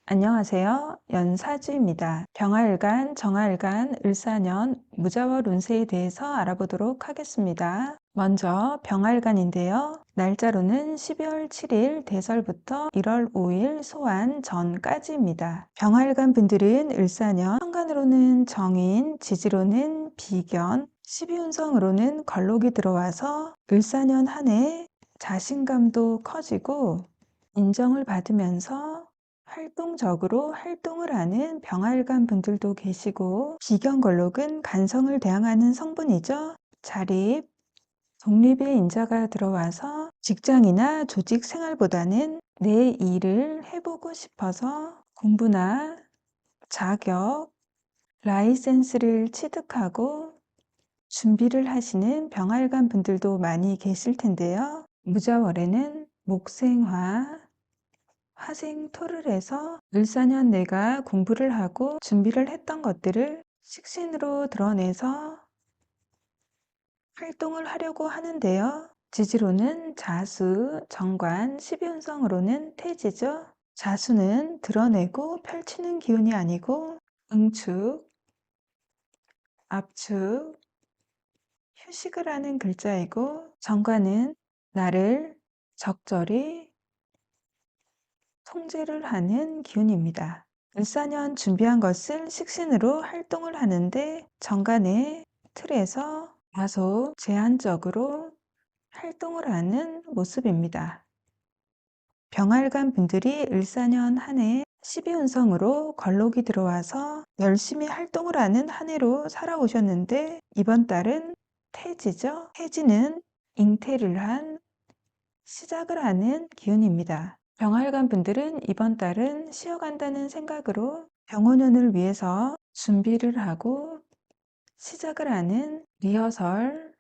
안녕하세요. 연사주입니다. 병화일간, 정화일간, 을사년, 무자월 운세에 대해서 알아보도록 하겠습니다. 먼저 병화일간인데요. 날짜로는 12월 7일 대설부터 1월 5일 소환 전까지입니다. 병화일간 분들은 을사년, 현간으로는 정인, 지지로는 비견, 12운성으로는 걸록이 들어와서 을사년 한 해 자신감도 커지고 인정을 받으면서 활동적으로 활동을 하는 병활관 분들도 계시고, 비견걸록은 간성을 대항하는 성분이죠. 자립, 독립의 인자가 들어와서 직장이나 조직 생활보다는 내 일을 해보고 싶어서 공부나 자격, 라이센스를 취득하고 준비를 하시는 병활관 분들도 많이 계실 텐데요. 무자월에는 목생화, 화생토를 해서 을사년 내가 공부를 하고 준비를 했던 것들을 식신으로 드러내서 활동을 하려고 하는데요. 지지로는 자수, 정관, 12운성으로는 태지죠. 자수는 드러내고 펼치는 기운이 아니고 응축, 압축, 휴식을 하는 글자이고, 정관은 나를 적절히 통제를 하는 기운입니다. 을사년 준비한 것을 식신으로 활동을 하는데 정관의 틀에서 다소 제한적으로 활동을 하는 모습입니다. 병활관 분들이 을사년 한 해 12운성으로 걸록이 들어와서 열심히 활동을 하는 한 해로 살아오셨는데, 이번 달은 태지죠. 태지는 잉태를 한 시작을 하는 기운입니다. 병활관 분들은 이번 달은 쉬어간다는 생각으로 병원연을 위해서 준비를 하고 시작을 하는 리허설,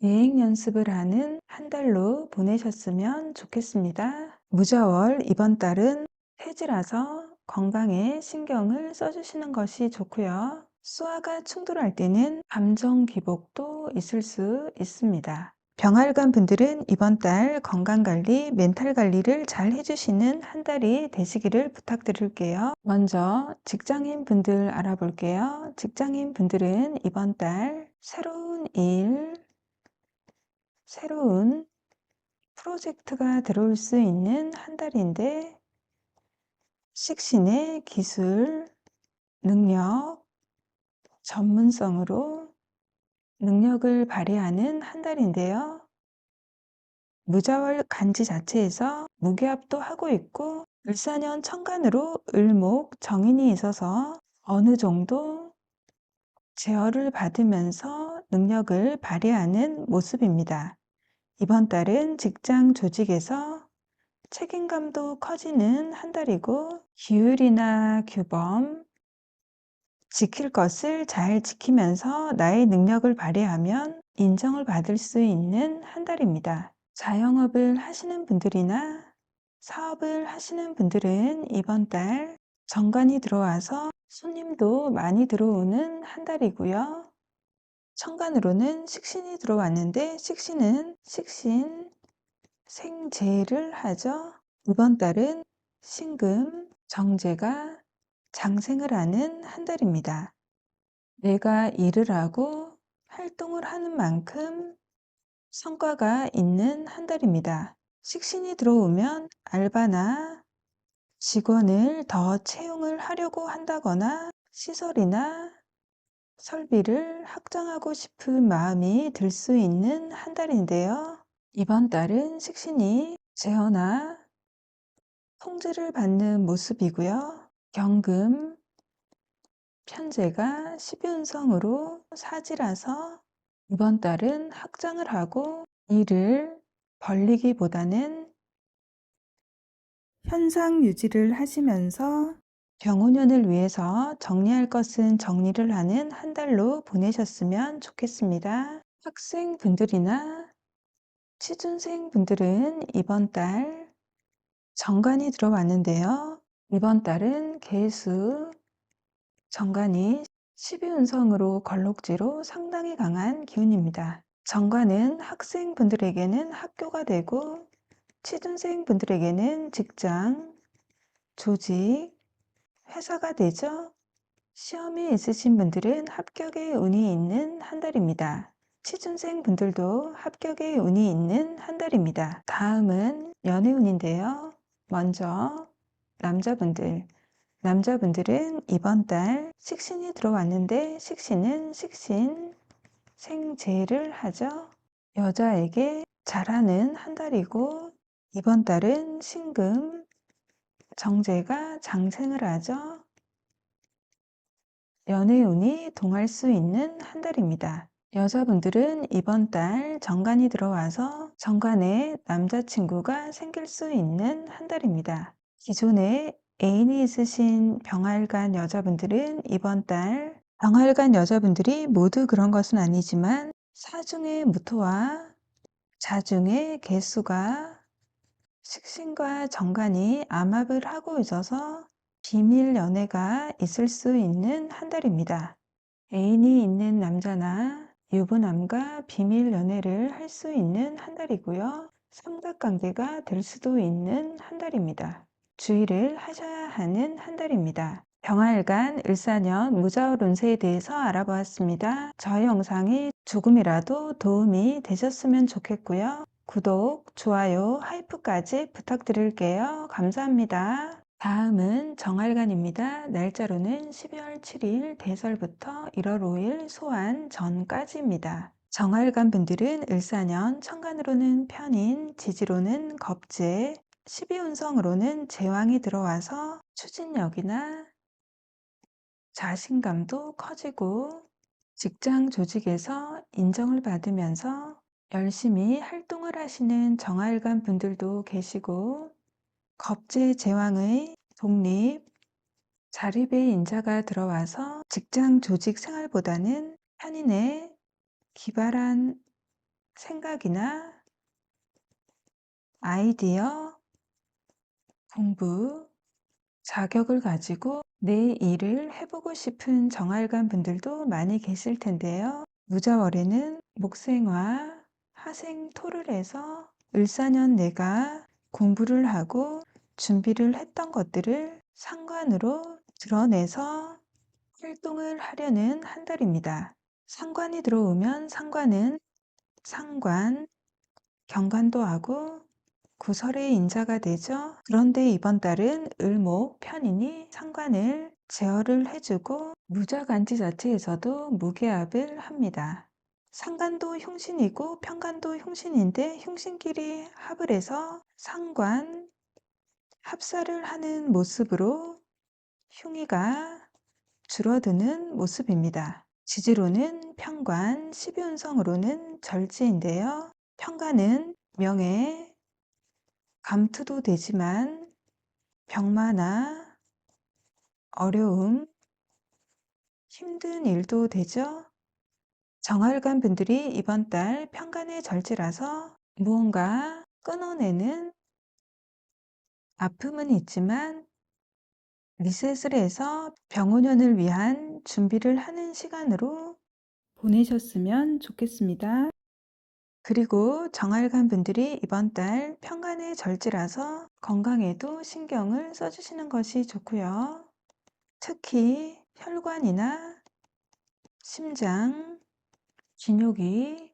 예행 연습을 하는 한 달로 보내셨으면 좋겠습니다. 무자월 이번 달은 태지라서 건강에 신경을 써주시는 것이 좋고요. 수화가 충돌할 때는 감정 기복도 있을 수 있습니다. 병활관 분들은 이번 달 건강관리, 멘탈 관리를 잘 해주시는 한 달이 되시기를 부탁드릴게요. 먼저 직장인 분들 알아볼게요. 직장인 분들은 이번 달 새로운 일, 새로운 프로젝트가 들어올 수 있는 한 달인데, 식신의 기술, 능력, 전문성으로 능력을 발휘하는 한 달인데요. 무자월 간지 자체에서 무게합도 하고 있고, 을사년 천간으로 을목 정인이 있어서 어느 정도 제어를 받으면서 능력을 발휘하는 모습입니다. 이번 달은 직장 조직에서 책임감도 커지는 한 달이고, 규율이나 규범, 지킬 것을 잘 지키면서 나의 능력을 발휘하면 인정을 받을 수 있는 한 달입니다. 자영업을 하시는 분들이나 사업을 하시는 분들은 이번 달 정관이 들어와서 손님도 많이 들어오는 한 달이고요. 천간으로는 식신이 들어왔는데, 식신은 식신, 생재를 하죠. 이번 달은 신금, 정제가 장생을 하는 한 달입니다. 내가 일을 하고 활동을 하는 만큼 성과가 있는 한 달입니다. 식신이 들어오면 알바나 직원을 더 채용을 하려고 한다거나 시설이나 설비를 확장하고 싶은 마음이 들 수 있는 한 달인데요. 이번 달은 식신이 제어나 통제를 받는 모습이고요. 경금, 편제가 12운성으로 사지라서 이번 달은 확장을 하고 일을 벌리기보다는 현상 유지를 하시면서 병운연을 위해서 정리할 것은 정리를 하는 한 달로 보내셨으면 좋겠습니다. 학생분들이나 취준생분들은 이번 달 정관이 들어왔는데요. 이번 달은 개수, 정관이 12운성으로 걸록지로 상당히 강한 기운입니다. 정관은 학생분들에게는 학교가 되고, 취준생분들에게는 직장, 조직, 회사가 되죠? 시험이 있으신 분들은 합격의 운이 있는 한 달입니다. 취준생 분들도 합격의 운이 있는 한 달입니다. 다음은 연애운인데요. 먼저 남자분들. 남자분들은 이번 달 식신이 들어왔는데 식신은 식신, 생재를 하죠. 여자에게 잘하는 한 달이고 이번 달은 신금, 정제가 장생을 하죠. 연애운이 동할 수 있는 한 달입니다. 여자분들은 이번 달 정관이 들어와서 정관에 남자친구가 생길 수 있는 한 달입니다. 기존에 애인이 있으신 병활간 여자분들은 이번 달 병활간 여자분들이 모두 그런 것은 아니지만 사중의 무토와 자중의 개수가 식신과 정관이 암합을 하고 있어서 비밀 연애가 있을 수 있는 한 달입니다. 애인이 있는 남자나 유부남과 비밀 연애를 할 수 있는 한 달이고요. 삼각관계가 될 수도 있는 한 달입니다. 주의를 하셔야 하는 한 달입니다. 병활간 을사년 무자월 운세에 대해서 알아보았습니다. 저희 영상이 조금이라도 도움이 되셨으면 좋겠고요. 구독, 좋아요, 하이프까지 부탁드릴게요. 감사합니다. 다음은 정활간입니다. 날짜로는 12월 7일 대설부터 1월 5일 소환 전까지입니다. 정활간 분들은 을사년, 천간으로는 편인, 지지로는 겁재, 12운성으로는 제왕이 들어와서 추진력이나 자신감도 커지고 직장 조직에서 인정을 받으면서 열심히 활동을 하시는 정활간 분들도 계시고 겁재 제왕의 독립, 자립의 인자가 들어와서 직장 조직 생활보다는 편인의 기발한 생각이나 아이디어, 공부, 자격을 가지고 내 일을 해보고 싶은 정활관 분들도 많이 계실 텐데요. 무자월에는 목생화, 하생토를 해서 을사년 내가 공부를 하고 준비를 했던 것들을 상관으로 드러내서 활동을 하려는 한 달입니다. 상관이 들어오면 상관은 상관, 경관도 하고 구설의 인자가 되죠. 그런데 이번 달은 을목 편인이 상관을 제어를 해주고 무자간지 자체에서도 무게합을 합니다. 상관도 흉신이고 편관도 흉신인데 흉신끼리 합을 해서 상관 합사를 하는 모습으로 흉의가 줄어드는 모습입니다. 지지로는 편관, 12운성으로는 절지인데요. 편관은 명예, 감투도 되지만 병마나 어려움, 힘든 일도 되죠. 정활관 분들이 이번 달 편관의 절지라서 무언가 끊어내는 아픔은 있지만 리셋을 해서 병원연을 위한 준비를 하는 시간으로 보내셨으면 좋겠습니다. 그리고 정활관 분들이 이번 달 편관의 절지라서 건강에도 신경을 써주시는 것이 좋고요. 특히 혈관이나 심장, 기뇨기,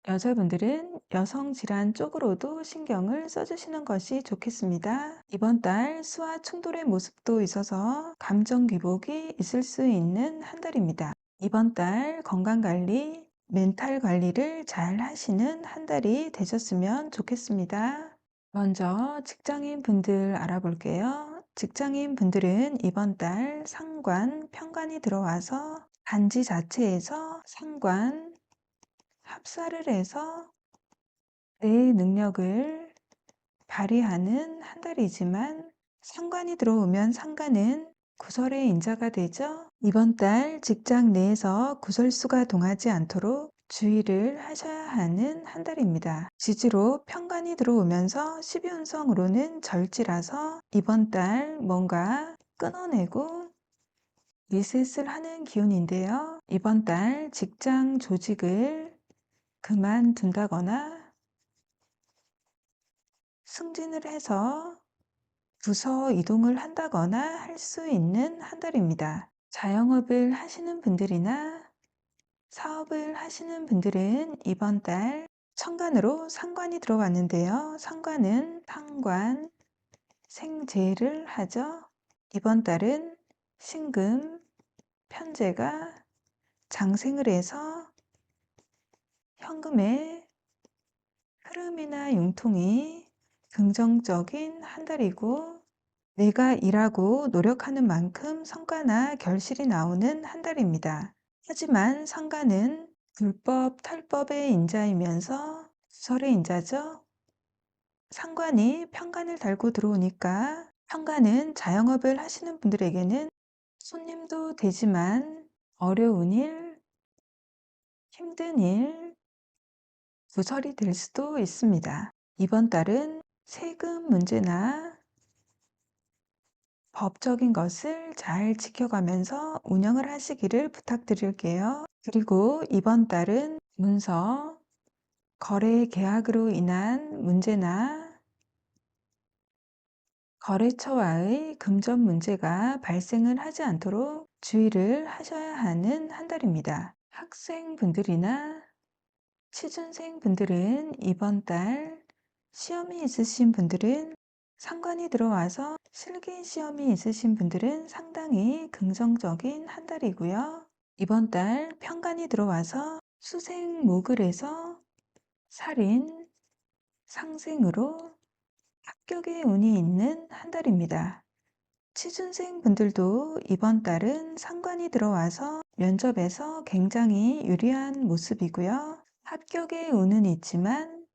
여자분들은 여성 질환 쪽으로도 신경을 써주시는 것이 좋겠습니다. 이번 달 수화 충돌의 모습도 있어서 감정 기복이 있을 수 있는 한 달입니다. 이번 달 건강관리, 멘탈 관리를 잘 하시는 한 달이 되셨으면 좋겠습니다. 먼저 직장인 분들 알아볼게요. 직장인 분들은 이번 달 상관, 편관이 들어와서 단지 자체에서 상관, 합사를 해서 내 능력을 발휘하는 한 달이지만 상관이 들어오면 상관은 구설의 인자가 되죠. 이번 달 직장 내에서 구설수가 동하지 않도록 주의를 하셔야 하는 한 달입니다. 지지로 편관이 들어오면서 12운성으로는 절지라서 이번 달 뭔가 끊어내고 리셋을 하는 기운인데요. 이번 달 직장 조직을 그만둔다거나 승진을 해서 부서 이동을 한다거나 할 수 있는 한 달입니다. 자영업을 하시는 분들이나 사업을 하시는 분들은 이번 달 천간으로 상관이 들어왔는데요. 상관은 상관, 생재를 하죠. 이번 달은 신금, 편재가 장생을 해서 현금의 흐름이나 융통이 긍정적인 한 달이고, 내가 일하고 노력하는 만큼 성과나 결실이 나오는 한 달입니다. 하지만 상관은 불법, 탈법의 인자이면서 구설의 인자죠. 상관이 편관을 달고 들어오니까, 편관은 자영업을 하시는 분들에게는 손님도 되지만 어려운 일, 힘든 일, 구설이 될 수도 있습니다. 이번 달은 세금 문제나 법적인 것을 잘 지켜가면서 운영을 하시기를 부탁드릴게요. 그리고 이번 달은 문서, 거래 계약으로 인한 문제나 거래처와의 금전 문제가 발생을 하지 않도록 주의를 하셔야 하는 한 달입니다. 학생분들이나 취준생분들은 이번 달 시험이 있으신 분들은 상관이 들어와서 실기 시험이 있으신 분들은 상당히 긍정적인 한 달이고요. 이번 달 편관이 들어와서 수생목을 해서 살인, 상생으로 합격의 운이 있는 한 달입니다. 취준생 분들도 이번 달은 상관이 들어와서 면접에서 굉장히 유리한 모습이고요. 합격의 운은 있지만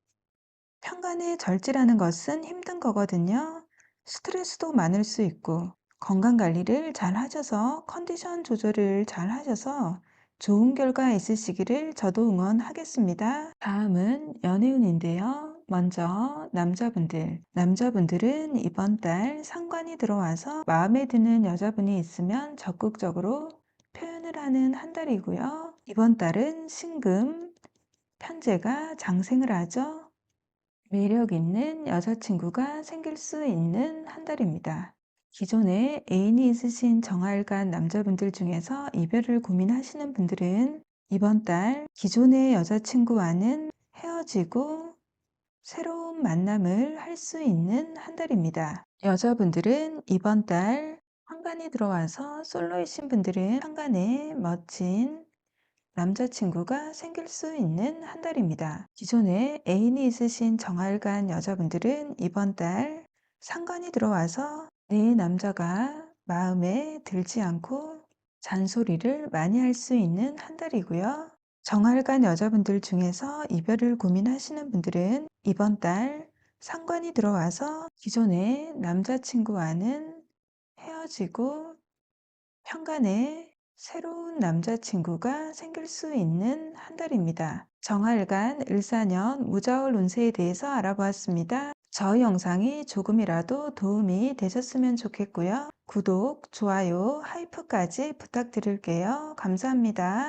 편관의 절제라는 것은 힘든 거거든요. 스트레스도 많을 수 있고, 건강 관리를 잘 하셔서 컨디션 조절을 잘 하셔서 좋은 결과 있으시기를 저도 응원하겠습니다. 다음은 연애운인데요. 먼저 남자분들은 이번 달 상관이 들어와서 마음에 드는 여자분이 있으면 적극적으로 표현을 하는 한 달이고요. 이번 달은 신금, 편재가 장생을 하죠. 매력 있는 여자친구가 생길 수 있는 한 달입니다. 기존에 애인이 있으신 정활간 남자분들 중에서 이별을 고민하시는 분들은 이번 달 기존의 여자친구와는 헤어지고 새로운 만남을 할 수 있는 한 달입니다. 여자분들은 이번 달 한간이 들어와서 솔로이신 분들은 한간에 멋진 남자친구가 생길 수 있는 한 달입니다. 기존에 애인이 있으신 정활간 여자분들은 이번 달 상관이 들어와서 내 남자가 마음에 들지 않고 잔소리를 많이 할 수 있는 한 달이고요. 정활간 여자분들 중에서 이별을 고민하시는 분들은 이번 달 상관이 들어와서 기존의 남자친구와는 헤어지고 편간에 새로운 남자친구가 생길 수 있는 한 달입니다. 정활간 을사년 무자월 운세에 대해서 알아보았습니다. 저희 영상이 조금이라도 도움이 되셨으면 좋겠고요. 구독, 좋아요, 하이프까지 부탁드릴게요. 감사합니다.